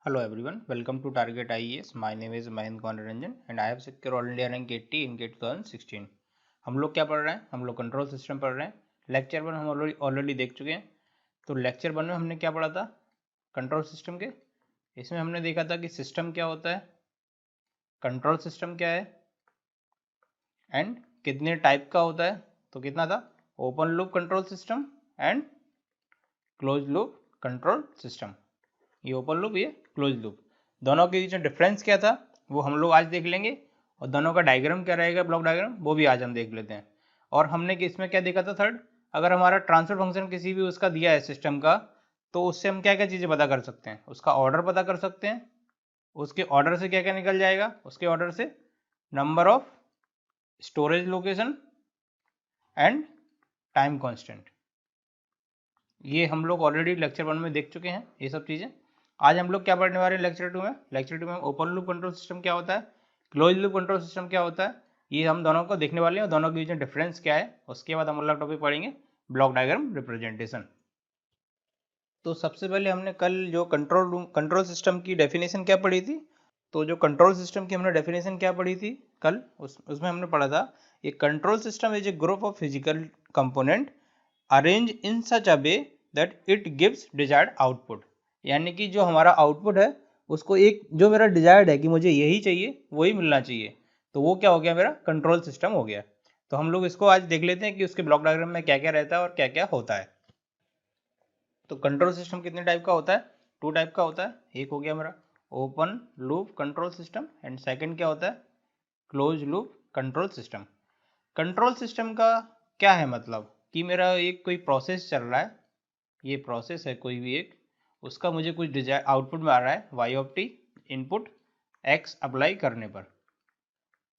Hello everyone, welcome to Target IAS. My name is Mahendra Ranjan and I have secured All India rank 80 in GATE 2016. हम लोग क्या पढ़ रहे हैं? हम लोग कंट्रोल सिस्टम पढ़ रहे हैं. लेक्चर 1 हम ऑलरेडी देख चुके हैं. तो लेक्चर 1 में हमने क्या पढ़ा था? कंट्रोल सिस्टम के. इसमें हमने देखा था कि सिस्टम क्या होता है, कंट्रोल सिस्टम क्या है एंड कितने टाइप का होता है. तो कितना था? Open loop control system and close loop control system. ये ओपन लूप, ये क्लोज लूप, दोनों के बीच में डिफरेंस क्या था वो हम लोग आज देख लेंगे. और दोनों का डायग्राम क्या रहेगा, ब्लॉक डायग्राम, वो भी आज हम देख लेते हैं. और हमने इसमें क्या देखा था, थर्ड, अगर हमारा ट्रांसफर फंक्शन किसी भी उसका दिया है सिस्टम का, तो उससे हम क्या क्या चीज़ें पता कर सकते हैं. उसका ऑर्डर पता कर सकते हैं. उसके ऑर्डर से क्या क्या निकल जाएगा, उसके ऑर्डर से number of storage location and time constant. ये हम लोग ऑलरेडी लेक्चर 1 में देख चुके हैं ये सब चीज़ें. आज हम लोग क्या पढ़ने वाले हैं लेक्चर 2 में. लेक्चर 2 में ओपन लूप कंट्रोल सिस्टम क्या होता है, क्लोज लूप कंट्रोल सिस्टम क्या होता है, ये हम दोनों को देखने वाले हैं. दोनों के बीच में डिफरेंस क्या है. उसके बाद हम अगला टॉपिक पढ़ेंगे ब्लॉक डायग्राम रिप्रेजेंटेशन. तो सबसे पहले हमने कल जो कंट्रोल सिस्टम की डेफिनेशन क्या पढ़ी थी. तो जो कंट्रोल सिस्टम की हमने डेफिनेशन क्या पढ़ी थी कल, उसमें हमने पढ़ा था ये control system is a group of physical component arrange in such a way that it gives desired output. यानी कि जो हमारा आउटपुट है उसको एक जो मेरा डिजायर्ड है कि मुझे यही चाहिए वही मिलना चाहिए, तो वो क्या हो गया, मेरा कंट्रोल सिस्टम हो गया. तो हम लोग इसको आज देख लेते हैं कि उसके ब्लॉक डायग्राम में क्या क्या रहता है और क्या क्या होता है. तो कंट्रोल सिस्टम कितने टाइप का होता है, 2 टाइप का होता है. एक हो गया मेरा open loop control system and second क्या होता है, close loop control system. Control system का क्या है मतलब कि मेरा एक कोई प्रोसेस चल रहा है, ये प्रोसेस है कोई भी एक, उसका मुझे कुछ डिजायर आउटपुट में आ रहा है Y of T input X apply करने पर.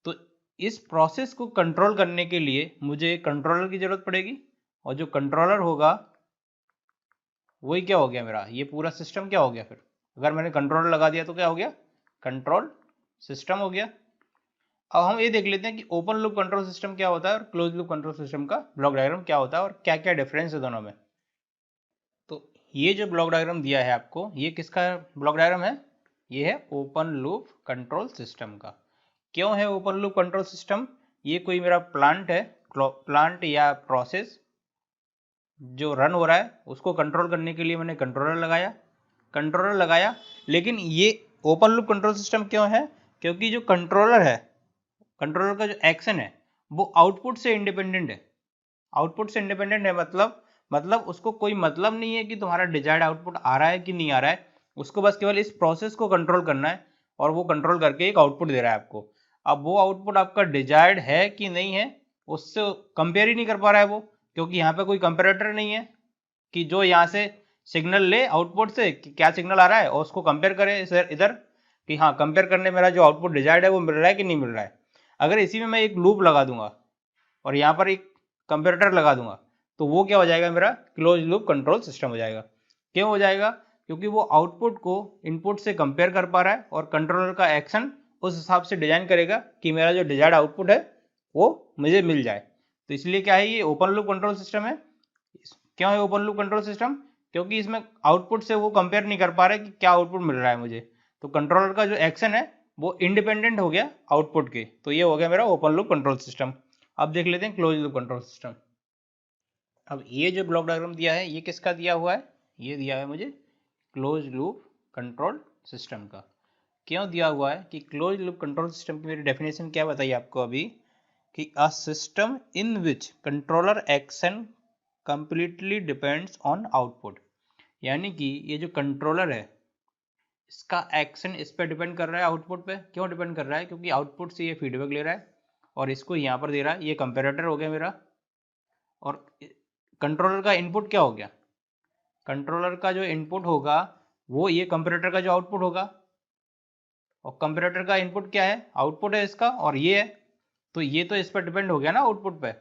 तो इस प्रोसेस को कंट्रोल करने के लिए मुझे एक कंट्रोलर की जरूरत पड़ेगी. और जो कंट्रोलर होगा वही क्या हो गया, मेरा ये पूरा सिस्टम क्या हो गया. फिर अगर मैंने कंट्रोलर लगा दिया तो क्या हो गया, कंट्रोल सिस्टम हो गया. अब हम ये देख लेते हैं कि ओपन लूप कंट्रोल सिस्टम क्या होता है और क्लोज लूप कंट्रोल सिस्टम का ब्लॉक डायग्राम क्या होता है और क्या क्या डिफरेंस है दोनों में. तो ये जो ब्लॉक डायग्राम दिया है आपको, ये किसका ब्लॉक डायग्राम है, ये है ओपन लूप कंट्रोल सिस्टम का. क्यों है ओपन लूप कंट्रोल सिस्टम, ये कोई मेरा प्लांट है, प्लांट या प्रोसेस जो रन हो रहा है उसको कंट्रोल करने के लिए मैंने कंट्रोलर लगाया. लेकिन ये ओपन लूप कंट्रोल सिस्टम क्यों है, क्योंकि जो कंट्रोलर है, कंट्रोलर का जो एक्शन है वो आउटपुट से इंडिपेंडेंट है. आउटपुट से इंडिपेंडेंट है मतलब उसको कोई मतलब नहीं है कि तुम्हारा डिजायर्ड आउटपुट आ रहा है कि नहीं आ रहा है. उसको बस केवल इस प्रोसेस को कंट्रोल करना है और वो कंट्रोल करके एक आउटपुट दे रहा है आपको. अब वो आउटपुट आपका डिजायर्ड है कि नहीं है उससे कंपेयर ही नहीं कर पा रहा है वो, क्योंकि यहाँ पे कोई कंपेरेटर नहीं है कि जो यहाँ से सिग्नल ले आउटपुट से कि क्या सिग्नल आ रहा है और उसको कंपेयर करे इधर कि हाँ कंपेयर करने मेरा जो आउटपुट डिजायर्ड है वो मिल रहा है कि नहीं मिल रहा है. अगर इसी में मैं एक लूप लगा दूंगा और यहाँ पर एक कंपेरेटर लगा दूंगा तो वो क्या हो जाएगा, मेरा क्लोज लूप कंट्रोल सिस्टम हो जाएगा. क्यों हो जाएगा, क्योंकि वो आउटपुट को इनपुट से कंपेयर कर पा रहा है और कंट्रोलर का एक्शन उस हिसाब से डिजाइन करेगा कि मेरा जो डिजायर्ड आउटपुट है वो मुझे मिल जाए. तो इसलिए क्या है, ये ओपन लूप कंट्रोल सिस्टम है. क्यों है ओपन लूप कंट्रोल सिस्टम, क्योंकि इसमें आउटपुट से वो कंपेयर नहीं कर पा रहे कि क्या आउटपुट मिल रहा है मुझे. तो कंट्रोलर का जो एक्शन है वो इंडिपेंडेंट हो गया आउटपुट के. तो ये हो गया मेरा ओपन लूप कंट्रोल सिस्टम. अब देख लेते हैं क्लोज लूप कंट्रोल सिस्टम. अब ये जो ब्लॉक डायग्राम दिया है ये किसका दिया हुआ है, ये दिया है मुझे क्लोज लूप कंट्रोल सिस्टम का. क्यों दिया हुआ है कि क्लोज लूप कंट्रोल सिस्टम की मेरी डेफिनेशन क्या बताइए आपको अभी, कि a system in which controller action completely depends on output. यानी कि ये जो कंट्रोलर है इसका एक्शन इस पर डिपेंड कर रहा है आउटपुट पे. क्यों डिपेंड कर रहा है, क्योंकि आउटपुट से ये फीडबैक ले रहा है और इसको यहाँ पर दे रहा है. ये कंपेरेटर हो गया मेरा. और कंट्रोलर का इनपुट क्या हो गया, कंट्रोलर का जो इनपुट होगा वो ये कंपेरेटर का जो आउटपुट होगा. और कंपेरेटर का इनपुट क्या है, आउटपुट है इसका, और ये है. तो ये तो इस पर डिपेंड हो गया ना आउटपुट पे.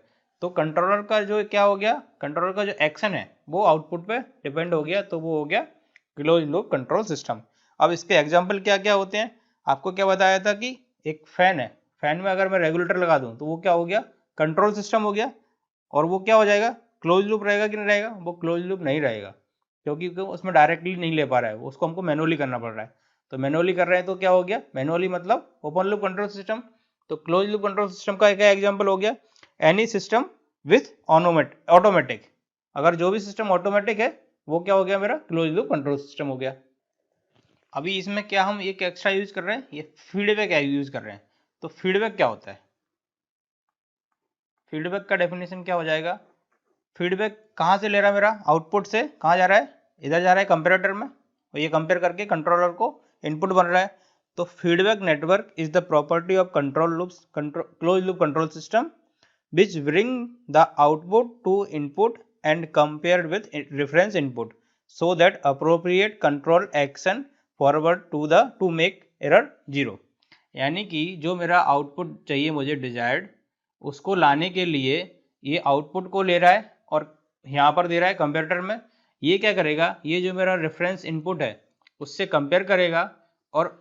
तो कंट्रोलर का जो क्या हो गया, कंट्रोलर का जो एक्शन है वो आउटपुट पे डिपेंड हो गया. तो वो हो गया क्लोज लूप कंट्रोल सिस्टम. अब इसके एग्जाम्पल क्या क्या होते हैं, आपको क्या बताया था कि एक फैन है, फैन में अगर मैं रेगुलेटर लगा दूं तो वो क्या हो गया, कंट्रोल सिस्टम हो गया. और वो क्या हो जाएगा, क्लोज लूप रहेगा कि नहीं रहेगा, वो क्लोज लूप नहीं रहेगा, क्योंकि उसमें डायरेक्टली नहीं ले पा रहा है, उसको हमको मैनुअली करना पड़ रहा है. तो मैनुअली कर रहे हैं तो क्या हो गया, मैनुअली मतलब ओपन लूप कंट्रोल सिस्टम। तो क्लोज लूप कंट्रोल सिस्टम का क्या एग्जांपल हो गया, एनी सिस्टम विथ ऑटोमेटिक। अगर जो भी सिस्टम ऑटोमेटिक है वो क्या हो गया मेरा क्लोज लूप कंट्रोल सिस्टम हो गया। अभी इसमें क्या हम एक एक्स्ट्रा यूज कर रहे हैं, ये फीडबैक यूज कर रहे हैं। तो फीडबैक क्या होता है, फीडबैक का डेफिनेशन क्या हो जाएगा, फीडबैक कहाँ से ले रहा है मेरा, आउटपुट से कहाँ जा रहा है, इधर जा रहा है कंपेरेटर में, और ये कंपेयर करके कंट्रोलर को इनपुट बन रहा है। तो feedback network is the property of control loops close loop control system which bring the output to input and compared with reference input so that appropriate control action forward to make error zero। यानी कि जो मेरा output चाहिए मुझे desired, उसको लाने के लिए ये आउटपुट को ले रहा है और यहाँ पर दे रहा है कंपेरेटर में। ये क्या करेगा, ये जो मेरा रेफरेंस इनपुट है उससे कंपेयर करेगा और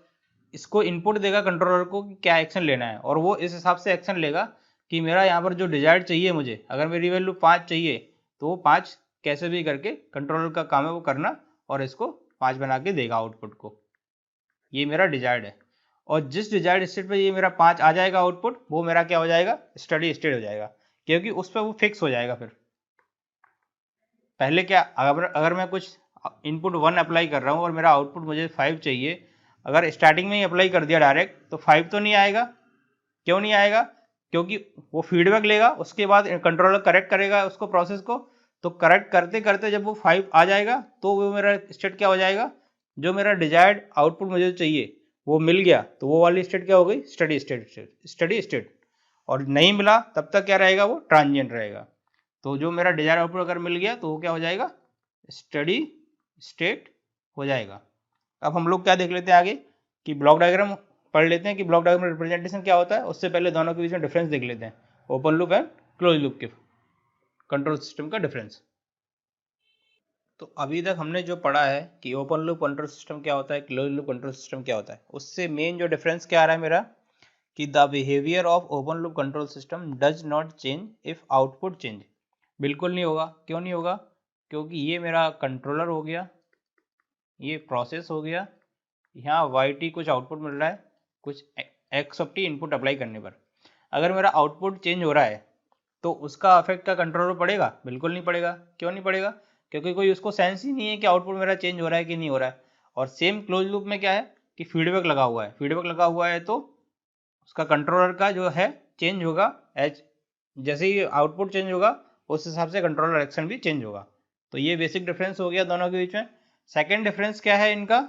इसको इनपुट देगा कंट्रोलर को कि क्या एक्शन लेना है, और वो इस हिसाब से एक्शन लेगा कि मेरा यहाँ पर जो डिजायर्ड चाहिए मुझे, अगर मेरी वैल्यू 5 चाहिए तो वो 5 कैसे भी करके कंट्रोलर का काम है वो करना और इसको 5 बना के देगा आउटपुट को। ये मेरा डिजायर्ड है, और जिस डिजायर्ड स्टेट पे ये मेरा 5 आ जाएगा आउटपुट, वो मेरा क्या हो जाएगा, स्टडी स्टेट हो जाएगा, क्योंकि उस पर वो फिक्स हो जाएगा। फिर पहले क्या, अगर मैं कुछ इनपुट 1 अप्लाई कर रहा हूँ और मेरा आउटपुट मुझे 5 चाहिए, अगर स्टार्टिंग में ही अप्लाई कर दिया डायरेक्ट तो 5 तो नहीं आएगा। क्यों नहीं आएगा, क्योंकि वो फीडबैक लेगा, उसके बाद कंट्रोलर करेक्ट करेगा उसको प्रोसेस को, तो करेक्ट करते करते जब वो 5 आ जाएगा तो वो मेरा स्टेट क्या हो जाएगा, जो मेरा डिजायर्ड आउटपुट मुझे चाहिए वो मिल गया तो वो वाली स्टेट क्या हो गई, स्टडी स्टेट। और नहीं मिला तब तक क्या रहेगा, वो ट्रांजिएंट रहेगा। तो जो मेरा डिजायर्ड आउटपुट अगर मिल गया तो वो क्या हो जाएगा, स्टडी स्टेट हो जाएगा। अब हम लोग क्या देख लेते हैं आगे कि ब्लॉक डायग्राम पढ़ लेते हैं कि ब्लॉक डायग्राम रिप्रेजेंटेशन क्या होता है। उससे पहले दोनों के बीच में डिफरेंस देख लेते हैं, open loop and close loop के कंट्रोल सिस्टम का डिफरेंस। तो अभी तक हमने जो पढ़ा है कि ओपन लूप कंट्रोल सिस्टम क्या होता है, क्लोज लूप कंट्रोल सिस्टम क्या होता है, उससे मेन जो डिफरेंस क्या आ रहा है मेरा, कि the behaviour of open loop control system does not change if output change. बिल्कुल नहीं होगा। क्यों नहीं होगा, क्योंकि ये मेरा कंट्रोलर हो गया, ये प्रोसेस हो गया, यहाँ वाई कुछ आउटपुट मिल रहा है, कुछ x of T input apply करने पर अगर मेरा आउटपुट चेंज हो रहा है तो उसका अफेक्ट का कंट्रोलर पड़ेगा, बिल्कुल नहीं पड़ेगा। क्यों नहीं पड़ेगा, क्योंकि कोई उसको सेंस ही नहीं है कि आउटपुट मेरा चेंज हो रहा है कि नहीं हो रहा है। और सेम क्लोज लूप में क्या है कि फीडबैक लगा हुआ है, फीडबैक लगा हुआ है तो उसका कंट्रोलर का जो है चेंज होगा, एज जैसे ही आउटपुट चेंज होगा उस हिसाब से कंट्रोलर एक्शन भी चेंज होगा। तो ये बेसिक डिफरेंस हो गया दोनों के बीच में। सेकेंड डिफरेंस क्या है इनका,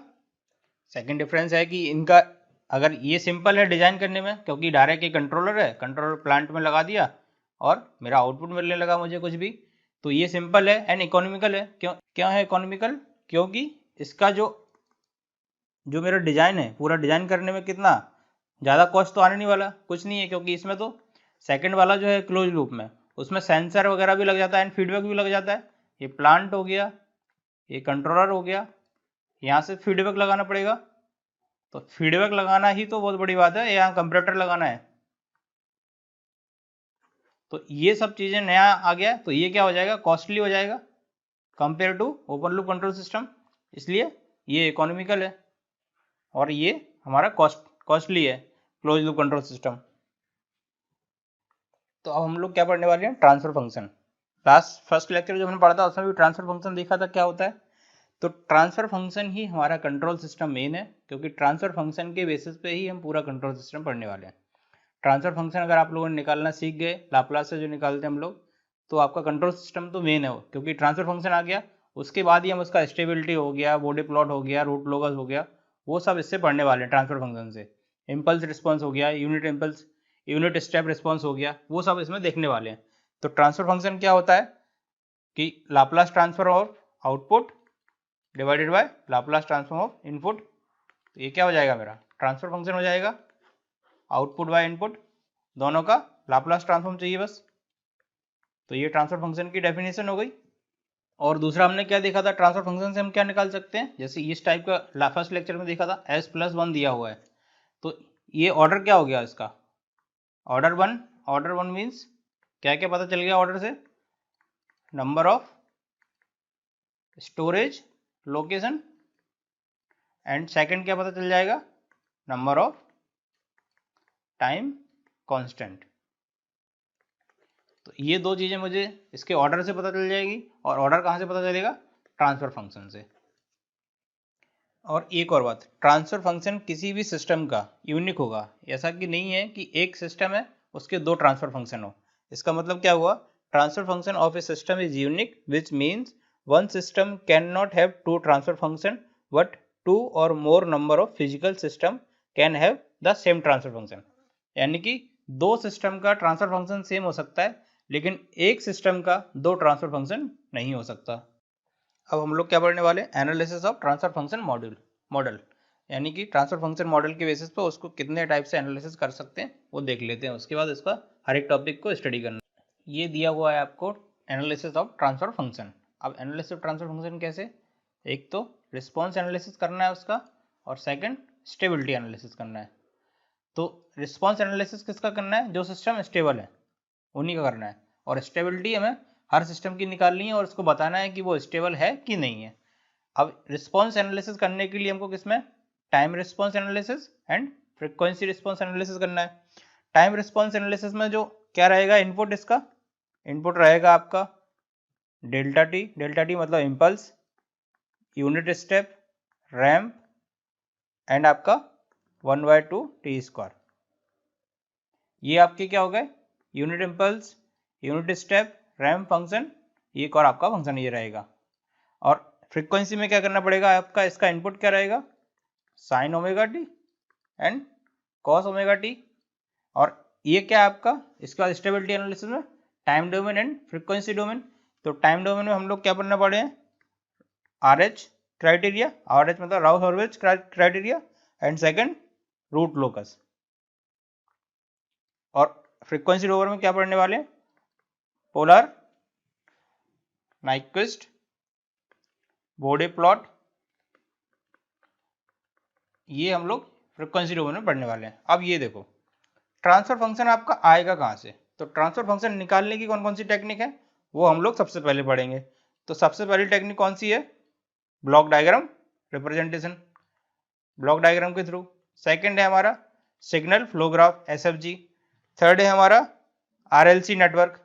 सेकेंड डिफरेंस है कि इनका अगर ये सिंपल है डिजाइन करने में, क्योंकि डायरेक्ट ये कंट्रोलर है, कंट्रोलर प्लांट में लगा दिया और मेरा आउटपुट मिलने लगा मुझे कुछ भी, तो ये सिंपल है एंड इकोनॉमिकल है। क्यों है इकोनॉमिकल, क्योंकि इसका जो मेरा डिजाइन है, पूरा डिजाइन करने में कितना ज़्यादा कॉस्ट तो आने नहीं वाला, कुछ नहीं है, क्योंकि इसमें तो सेकंड वाला जो है क्लोज लूप में उसमें सेंसर वगैरह भी लग जाता है एंड फीडबैक भी लग जाता है। ये प्लांट हो गया, ये कंट्रोलर हो गया, यहाँ से फीडबैक लगाना पड़ेगा। तो फीडबैक लगाना ही तो बहुत बड़ी बात है, यहाँ कंपैरेटर लगाना है। तो ये सब चीज़ें नया आ गया, तो ये क्या हो जाएगा, कॉस्टली हो जाएगा compare to open loop control system, इसलिए ये इकोनॉमिकल है और ये हमारा कॉस्टली है क्लोज लूप कंट्रोल सिस्टम। तो अब हम लोग क्या पढ़ने वाले हैं, ट्रांसफर फंक्शन। फर्स्ट लेक्चर जो हमने पढ़ा था उसमें भी ट्रांसफर फंक्शन देखा था क्या होता है। तो ट्रांसफर फंक्शन ही हमारा कंट्रोल सिस्टम मेन है, क्योंकि ट्रांसफर फंक्शन के बेसिस पे ही हम पूरा कंट्रोल सिस्टम पढ़ने वाले हैं। ट्रांसफर फंक्शन अगर आप लोगों ने निकालना सीख गए, लाप्लास से जो निकालते हैं हम लोग, तो आपका कंट्रोल सिस्टम तो मेन है वो, क्योंकि ट्रांसफर फंक्शन आ गया उसके बाद ही हम उसका स्टेबिलिटी हो गया, बॉडी प्लॉट हो गया, रूट लोगस हो गया, वो सब इससे पढ़ने वाले हैं ट्रांसफर फंक्शन से। इम्पल्स रिस्पॉन्स हो गया, यूनिट स्टेप रिस्पॉन्स हो गया, वो सब इसमें देखने वाले हैं। तो ट्रांसफर फंक्शन क्या होता है कि Laplace transfer of output divided by Laplace transform of input. तो ये क्या हो जाएगा, मेरा ट्रांसफर फंक्शन हो जाएगा, आउटपुट बाय इनपुट दोनों का लाप्लास ट्रांसफॉर्म चाहिए बस। तो ये ट्रांसफर फंक्शन की डेफिनेशन हो गई। और दूसरा हमने क्या देखा था, ट्रांसफर फंक्शन से हम क्या निकाल सकते हैं, जैसे इस टाइप का फर्स्ट लेक्चर में देखा था, s+1 दिया हुआ है, तो ये ऑर्डर क्या हो गया इसका, ऑर्डर वन मीन्स क्या क्या पता चल गया ऑर्डर से, number of storage location and second क्या पता चल जाएगा, नंबर ऑफ टाइम कांस्टेंट। तो ये दो चीजें मुझे इसके ऑर्डर से पता चल जाएगी, और ऑर्डर कहाँ से पता चलेगा, ट्रांसफर फंक्शन से। और एक और बात, ट्रांसफर फंक्शन किसी भी सिस्टम का यूनिक होगा, ऐसा कि नहीं है कि एक सिस्टम है उसके दो ट्रांसफर फंक्शन हो। इसका मतलब क्या हुआ, transfer function of a system is unique which means one system can not have two transfer function but two or more number of physical system can have the same transfer function. यानी कि दो system का transfer function same हो सकता है, लेकिन एक system का दो ट्रांसफर फंक्शन नहीं हो सकता। अब हम लोग क्या पढ़ने वाले, analysis of transfer function model, यानी कि ट्रांसफर फंक्शन मॉडल के बेसिस पे उसको कितने टाइप से एनालिसिस कर सकते हैं वो देख लेते हैं। उसके बाद इसका हर एक टॉपिक को स्टडी करना। ये दिया हुआ है आपको एनालिसिस ऑफ ट्रांसफर फंक्शन। अब एनालिसिस ऑफ ट्रांसफर फंक्शन कैसे, एक तो रिस्पॉन्स एनालिसिस करना है उसका, और सेकंड स्टेबिलिटी एनालिसिस करना है। तो रिस्पॉन्स एनालिसिस किसका करना है, जो सिस्टम स्टेबल है उन्हीं का करना है, और स्टेबिलिटी हमें हर सिस्टम की निकालनी है और उसको बताना है कि वो स्टेबल है कि नहीं है। अब रिस्पॉन्स एनालिसिस करने के लिए हमको किसमें, time response analysis and frequency response analysis करना है। टाइम रिस्पॉन्स एनालिसिस में जो क्या रहेगा इनपुट, इसका इनपुट रहेगा आपका डेल्टा टी मतलब impulse, unit step, ramp and आपका 1/2 टी स्क्वायर। ये आपके क्या हो गए, unit impulse, unit step, ramp function, एक और आपका फंक्शन ये रहेगा। और फ्रीक्वेंसी में क्या करना पड़ेगा आपका, इसका इनपुट क्या रहेगा, sine omega t and cos omega t. और ये क्या है आपका, इसके बाद स्टेबिलिटी एनालिसिस में time domain and frequency domain. तो टाइम डोमेन में हम लोग क्या पढ़ना पड़े हैं, RH क्राइटेरिया, RH मतलब Routh Hurwitz criteria, and second root locus. और फ्रीक्वेंसी डोमेन में क्या पढ़ने वाले, पोलर, नाइक्विस्ट, बॉडी प्लॉट, ये हम लोग फ्रीक्वेंसी डोमेन में पढ़ने वाले हैं। अब ये देखो ट्रांसफर फंक्शन आपका आएगा कहाँ से, तो ट्रांसफर फंक्शन निकालने की कौन कौन सी टेक्निक है वो हम लोग सबसे पहले पढ़ेंगे। तो सबसे पहली टेक्निक कौन सी है, block diagram representation, block diagram के थ्रू। सेकंड है हमारा signal flow graph SFG। Third है हमारा RLC नेटवर्क।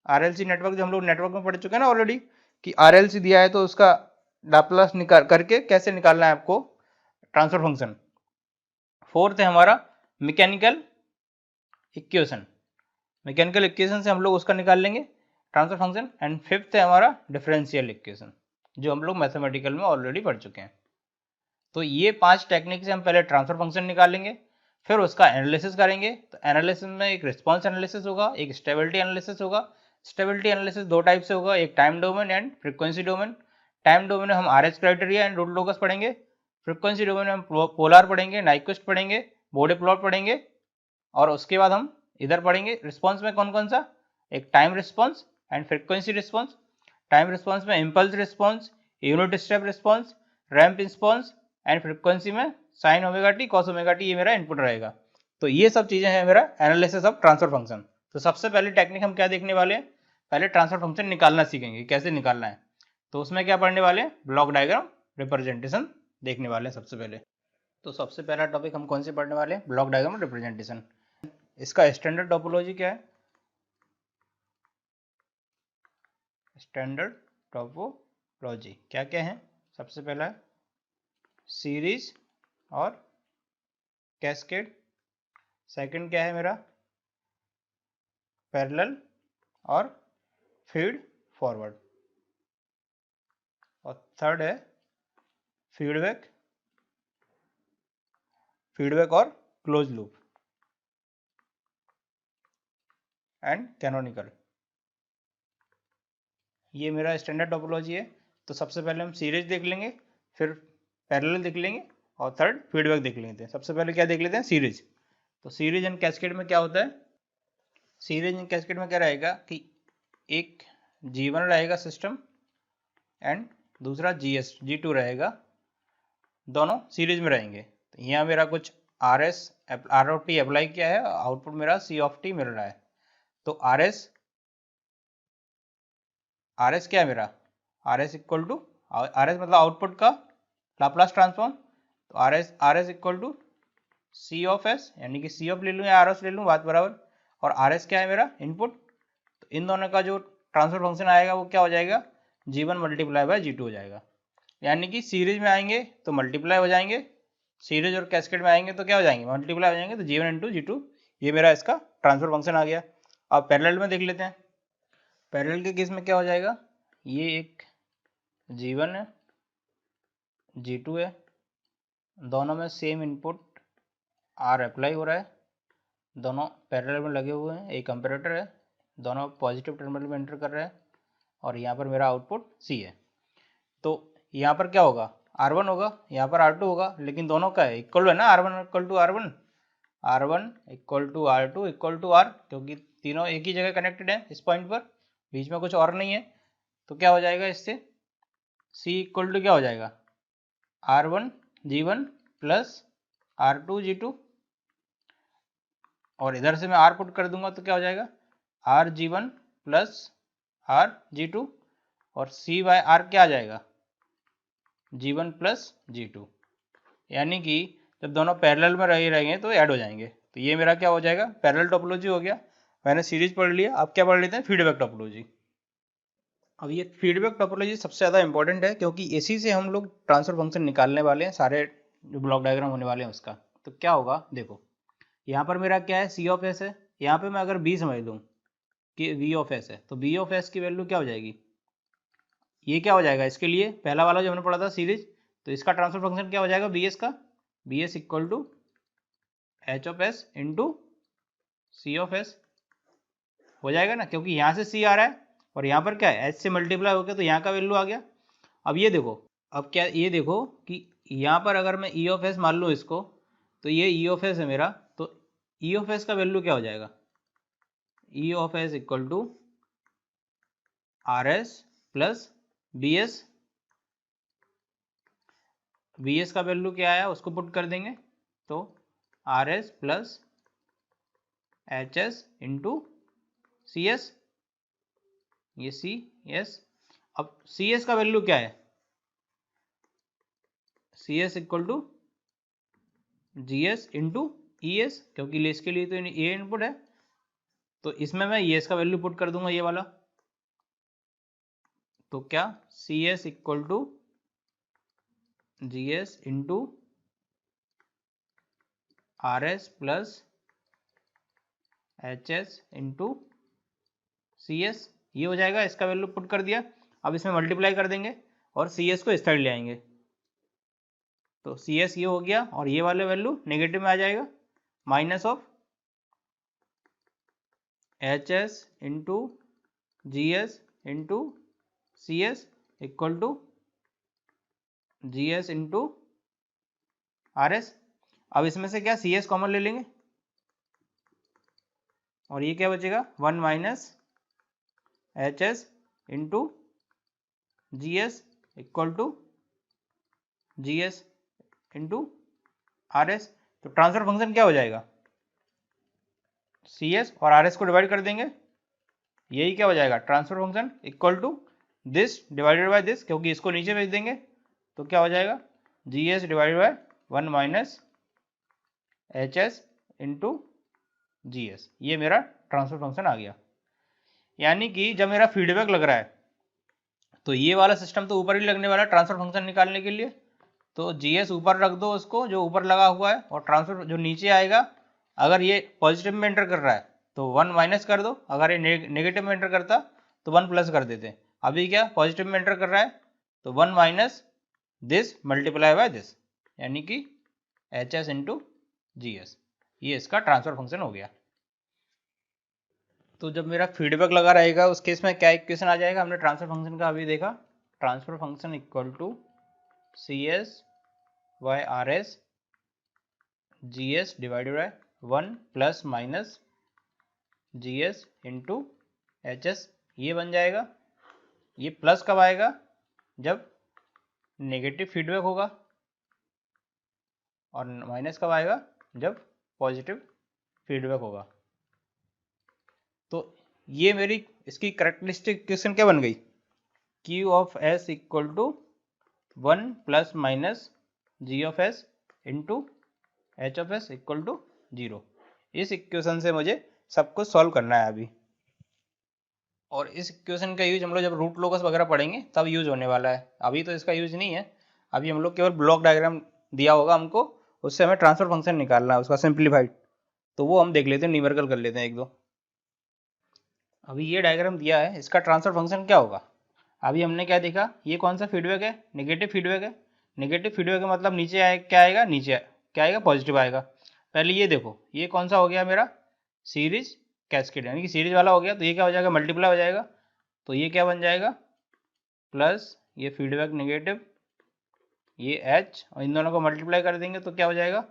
RLC नेटवर्क जो हम लोग नेटवर्क में पढ़ चुके हैं ना ऑलरेडी, कि RLC दिया है तो उसका लाप्लास निकाल करके कैसे निकालना है आपको ट्रांसफर फंक्शन। फोर्थ है हमारा मैकेनिकल इक्वेशन, मैकेनिकल इक्वेशन से हम लोग उसका निकाल लेंगे ट्रांसफर फंक्शन। एंड फिफ्थ है हमारा डिफरेंशियल इक्वेशन, जो हम लोग मैथमेटिकल में ऑलरेडी पढ़ चुके हैं। तो ये 5 टेक्निक से हम पहले ट्रांसफर फंक्शन निकालेंगे, फिर उसका एनालिसिस करेंगे। तो एनालिसिस में एक रिस्पॉन्स एनालिसिस होगा, एक स्टेबिलिटी एनालिसिस होगा। स्टेबिलिटी एनालिसिस दो टाइप से होगा, एक time domain and frequency domain. Time domain में हम RH criteria and root locus पढ़ेंगे। फ्रीक्वेंसी डोमेन में हम पोलर पढ़ेंगे, नाइक्विस्ट पढ़ेंगे, बॉडी प्लॉट पढ़ेंगे। और उसके बाद हम इधर पढ़ेंगे रिस्पॉन्स में कौन कौन सा, एक time response and frequency response. Time response में impulse response, unit step response, ramp response, and frequency में sine omega t cos omega t, ये मेरा इनपुट रहेगा। तो ये सब चीजें हैं मेरा एनालिसिस ऑफ ट्रांसफर फंक्शन। तो सबसे पहले टेक्निक हम क्या देखने वाले हैं, पहले ट्रांसफर फंक्शन निकालना सीखेंगे कैसे निकालना है। तो उसमें क्या पढ़ने वाले हैं, ब्लॉक डायग्राम रिप्रेजेंटेशन देखने वाले हैं सबसे पहले। तो सबसे पहला टॉपिक हम कौन से पढ़ने वाले हैं, ब्लॉक डायग्राम रिप्रेजेंटेशन। इसका स्टैंडर्ड टोपोलॉजी क्या है, स्टैंडर्ड टोपोलॉजी क्या क्या है, सबसे पहला है सीरीज और कैस्केड। सेकंड क्या है मेरा, पैरेलल और फीड फॉरवर्ड। और थर्ड है फीडबैक और क्लोज लूप एंड कैनोनिकल। ये मेरा स्टैंडर्ड टोपोलॉजी है। तो सबसे पहले हम सीरीज देख लेंगे, फिर पैरेलल देख लेंगे, और थर्ड फीडबैक देख लेते हैं। सबसे पहले क्या देख लेते हैं, सीरीज। तो सीरीज एंड कैस्केड में क्या होता है, सीरीज एंड कैस्केड में क्या रहेगा कि एक G1 रहेगा सिस्टम एंड दूसरा G2 रहेगा, दोनों सीरीज में रहेंगे। तो यहाँ मेरा कुछ ROT अप्लाई किया है, आउटपुट मेरा C मिल रहा है। तो RS क्या है मेरा, RS इक्वल टू, RS मतलब आउटपुट का लाप्लास ट्रांसफॉर्म, तो R S equal to C of S, यानी कि सी ऑफ ले लूँ या आर एस ले लूँ, बात बराबर। और आर एस क्या है मेरा इनपुट, तो इन दोनों का जो ट्रांसफर फंक्शन आएगा वो क्या हो जाएगा, G1 मल्टीप्लाई बाय G2 हो जाएगा। यानी कि सीरीज में आएंगे तो मल्टीप्लाई हो जाएंगे, सीरीज और कैस्केड में आएंगे तो क्या हो जाएंगे, मल्टीप्लाई हो जाएंगे। तो G1 इंटू G2 ये मेरा इसका ट्रांसफर फंक्शन आ गया। अब पैरेलल में देख लेते हैं, पैरेलल के केस में क्या हो जाएगा, ये एक G1 है, G2 है, दोनों में सेम इनपुट R अप्लाई हो रहा है, दोनों पैरेलल में लगे हुए हैं, एक कंपैरेटर है, दोनों पॉजिटिव टर्मिनल में एंटर कर रहे हैं, और यहाँ पर मेरा आउटपुट C है। तो यहाँ पर क्या होगा, R1 होगा, यहाँ पर R2 होगा, लेकिन दोनों का है इक्वल है ना, R1 equal to R1, R1 equal to R2 equal to R, क्योंकि तीनों एक ही जगह कनेक्टेड है इस पॉइंट पर, बीच में कुछ और नहीं है। तो क्या हो जाएगा इससे, C इक्वल टू क्या हो जाएगा, R1 G1 plus R2 G2, और इधर से मैं R पुट कर दूंगा तो क्या हो जाएगा, R G1 plus R G2, और C बाय R क्या आ जाएगा, G1 प्लस G2। यानी कि जब दोनों पैरेलल में रहेंगे तो ऐड हो जाएंगे। तो ये मेरा क्या हो जाएगा, पैरेलल टोपोलॉजी हो गया। मैंने सीरीज पढ़ लिया, अब क्या पढ़ लेते हैं, फीडबैक टोपोलॉजी। अब ये फीडबैक टोपोलॉजी सबसे ज़्यादा इंपॉर्टेंट है, क्योंकि इसी से हम लोग ट्रांसफर फंक्शन निकालने वाले हैं, सारे जो ब्लॉक डायग्राम होने वाले हैं उसका। तो क्या होगा देखो, यहाँ पर मेरा क्या है, सी ऑफ एस है, यहाँ पे मैं अगर बी समझ लूँ कि वी ऑफ एस है, तो बी ऑफ एस की वैल्यू क्या हो जाएगी, ये क्या हो जाएगा, इसके लिए पहला वाला जो हमने पढ़ा था सीरीज, तो इसका ट्रांसफर फंक्शन क्या हो जाएगा, बी एस का, B S equal to H of S into C of S हो जाएगा ना, क्योंकि यहाँ से सी आ रहा है और यहाँ पर क्या है, एच से मल्टीप्लाई हो गया, तो यहाँ का वैल्यू आ गया। अब ये देखो, अब क्या, ये देखो कि यहाँ पर अगर मैं ई ऑफ एस मान लूँ इसको, तो ये ई ऑफ एस है मेरा, तो ई ऑफ एस का वैल्यू क्या हो जाएगा, E of S equal to R S plus B S, B S का वैल्यू क्या आया उसको पुट कर देंगे, तो R S plus H S into C S, ये सी एस। अब सी एस का वैल्यू क्या है, C S equal to G S into E S, क्योंकि इसके लिए तो ये इनपुट है, तो इसमें मैं ई एस का वैल्यू पुट कर दूंगा, ये वाला। तो क्या, C S equal to G S into R S plus H S into C S, ये हो जाएगा, इसका वैल्यू पुट कर दिया। अब इसमें मल्टीप्लाई कर देंगे और सी एस को इस साइड ले आएंगे, तो सी एस ये हो गया, और ये वाले वैल्यू नेगेटिव में आ जाएगा, minus of H S into G S into C S equal to G S into R S. अब इसमें से क्या, सी एस कॉमन ले लेंगे, और ये क्या बचेगा, 1 minus H S into G S equal to G S into R S. तो ट्रांसफर फंक्शन क्या हो जाएगा, सी एस और आर एस को डिवाइड कर देंगे, यही क्या हो जाएगा, transfer function equal to this divided by this, क्योंकि इसको नीचे भेज देंगे तो क्या हो जाएगा, G S divided by 1 minus H S into G S, ये मेरा ट्रांसफर फंक्शन आ गया। यानी कि जब मेरा फीडबैक लग रहा है तो ये वाला सिस्टम तो ऊपर ही लगने वाला है ट्रांसफर फंक्शन निकालने के लिए, तो जी एस ऊपर रख दो उसको जो ऊपर लगा हुआ है, और ट्रांसफर जो नीचे आएगा, अगर ये पॉजिटिव में एंटर कर रहा है तो 1 माइनस कर दो, अगर ये नेगेटिव में एंटर करता तो 1 प्लस कर देते। अभी क्या पॉजिटिव में एंटर कर रहा है, तो 1 minus this multiply by this, यानी कि H S into G S, ये इसका ट्रांसफर फंक्शन हो गया। तो जब मेरा फीडबैक लगा रहेगा उस केस में क्या इक्वेशन आ जाएगा, हमने ट्रांसफर फंक्शन का अभी देखा, transfer function equal to C S by R S G S divided by 1 plus minus G S into H S, ये बन जाएगा। ये प्लस कब आएगा, जब नेगेटिव फीडबैक होगा, और माइनस कब आएगा, जब पॉजिटिव फीडबैक होगा। तो ये मेरी इसकी करेक्टरिस्टिक इक्वेशन क्या बन गई, Q of S equal to 1 plus minus G of S into H of S equal to 0। इस इक्वेशन से मुझे सब कुछ सॉल्व करना है अभी। और इस इक्वेशन का यूज हम लोग जब रूट लोकस वगैरह पढ़ेंगे तब यूज होने वाला है, अभी तो इसका यूज नहीं है। अभी हम लोग केवल ब्लॉक डायग्राम दिया होगा हमको, उससे हमें ट्रांसफर फंक्शन निकालना है उसका सिंप्लीफाइड, तो वो हम देख लेते हैं, न्यूमेरिकल कर लेते हैं एक दो। अभी ये डायग्राम दिया है, इसका ट्रांसफर फंक्शन क्या होगा। अभी हमने क्या देखा, ये कौन सा फीडबैक है, नेगेटिव फीडबैक है। नेगेटिव फीडबैक का मतलब नीचे आए क्या आएगा, नीचे क्या आएगा, पॉजिटिव आएगा। पहले ये देखो, ये कौन सा हो गया मेरा, सीरीज कैस्केड, यानी कि सीरीज वाला हो गया, तो ये क्या हो जाएगा, मल्टीप्लाई हो जाएगा। तो ये क्या बन जाएगा, प्लस ये फीडबैक नेगेटिव, ये एच, और इन दोनों को मल्टीप्लाई कर देंगे तो क्या हो जाएगा,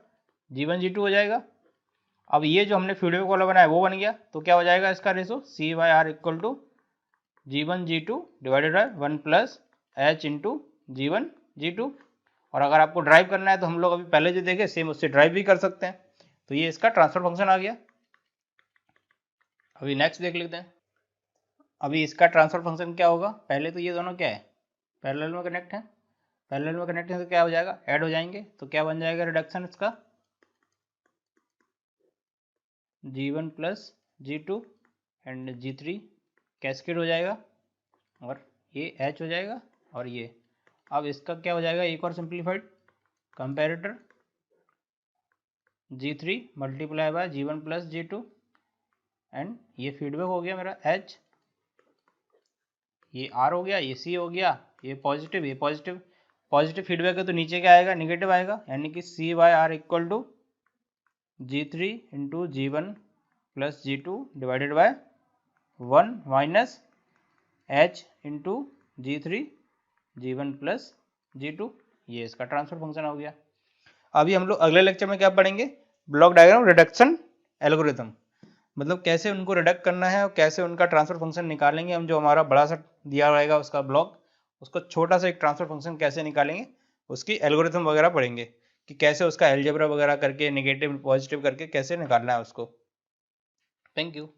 G1 G2 हो जाएगा। अब ये जो हमने फीडबैक वाला बनाया वो बन गया, तो क्या हो जाएगा इसका ratio, C/R equal to G1 G2 divided by 1 plus H into G1 G2। और अगर आपको ड्राइव करना है तो हम लोग अभी पहले जो देखे सेम उससे ड्राइव भी कर सकते हैं। तो ये इसका ट्रांसफर फंक्शन आ गया। अभी नेक्स्ट देख लेते हैं। अभी इसका ट्रांसफर फंक्शन क्या होगा, पहले तो ये दोनों क्या है, पैरेलल में कनेक्ट है। पैरेलल में कनेक्ट है तो क्या हो जाएगा, ऐड हो जाएंगे, तो क्या बन जाएगा रिडक्शन इसका, G1 plus G2 and G3 cascade हो जाएगा, और ये H हो जाएगा, और ये अब इसका क्या हो जाएगा, एक और simplified comparator G3 multiply by G1 plus G2 and ये फीडबैक हो गया मेरा H, ये R हो गया, ये C हो गया, ये पॉजिटिव, ये पॉजिटिव। पॉजिटिव फीडबैक है तो नीचे क्या आएगा, निगेटिव आएगा, यानी कि C/R equal to G3 into G1 plus G2 divided by 1 minus H into G3 G1 plus G2। ये इसका ट्रांसफर फंक्शन हो गया। अभी हम लोग अगले लेक्चर में क्या पढ़ेंगे, ब्लॉक डायग्राम रिडक्शन एल्गोरिथम, मतलब कैसे उनको रिडक्ट करना है और कैसे उनका ट्रांसफर फंक्शन निकालेंगे हम। जो हमारा बड़ा सा दिया रहेगा उसका ब्लॉक, उसको छोटा सा एक ट्रांसफर फंक्शन कैसे निकालेंगे, उसकी एल्गोरिथम वगैरह पढ़ेंगे कि कैसे उसका एलजेब्रा वगैरह करके नेगेटिव पॉजिटिव करके कैसे निकालना है उसको। Thank you.